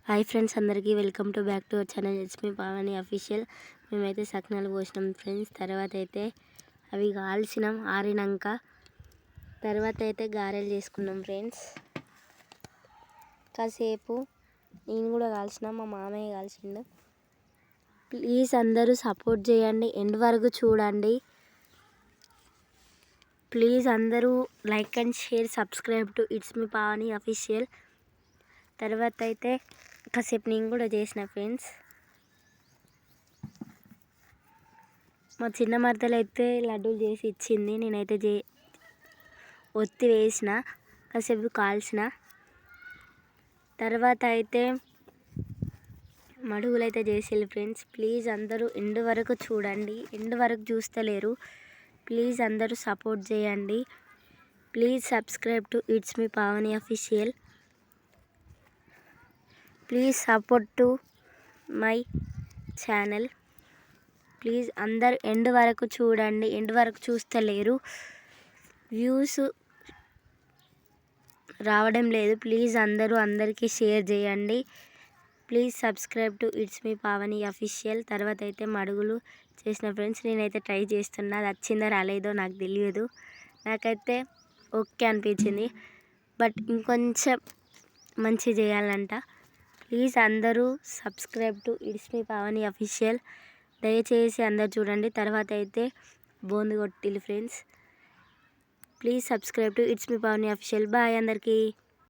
Hi friends, అందరికీ welcome to back to our channel. It's me Pavani official. మేమైతే సకినాలు పోసినాం friends. తర్వాత అయితే అవి కాల్చినాం. ఆరినాక తర్వాత అయితే గారెలు చేసుకున్నాం ఫ్రెండ్స్. కాసేపు నేను కూడా కాల్చిన, మా మామయ్య కాల్చిండు. ప్లీజ్ అందరూ సపోర్ట్ చేయండి, ఎండ్ వరకు చూడండి. ప్లీజ్ అందరూ like and share, subscribe to it's me Pavani official. తర్వాత అయితే కాసేపు నేను కూడా చేసిన ఫ్రెండ్స్. మా చిన్న మరదలు అయితే లడ్డూలు చేసి ఇచ్చింది. నేనైతే ఒత్తి వేసిన, కాసేపు కాల్చిన. తర్వాత అయితే మడుగులు అయితే చేసేళ్ళు ఫ్రెండ్స్. ప్లీజ్ అందరూ ఎండ్ వరకు చూడండి, ఎండ్ వరకు చూస్తలేరు. ప్లీజ్ అందరూ సపోర్ట్ చేయండి. Please subscribe to it's me Pavani official. Please support to my channel. Please అందరు ఎండ్ వరకు చూడండి, ఎండ్ వరకు చూస్తలేరు. వ్యూస్ రావడం లేదు. ప్లీజ్ అందరూ అందరికీ షేర్ చేయండి. Please subscribe to it's me Pavani official. తర్వాత అయితే మడుగులు చేసిన ఫ్రెండ్స్. నేనైతే ట్రై చేస్తున్నా, అది వచ్చిందో రాలేదో నాకు తెలియదు. నాకైతే ఓకే అనిపించింది, బట్ ఇంకొంచెం మంచి చేయాలంట. ప్లీజ్ అందరూ subscribe to it's me Pavani official. దయచేసి అందరు చూడండి. తర్వాత అయితే బోందు కొట్టిల్లు friends. Please subscribe to it's me Pavani official. Bye అందరికీ.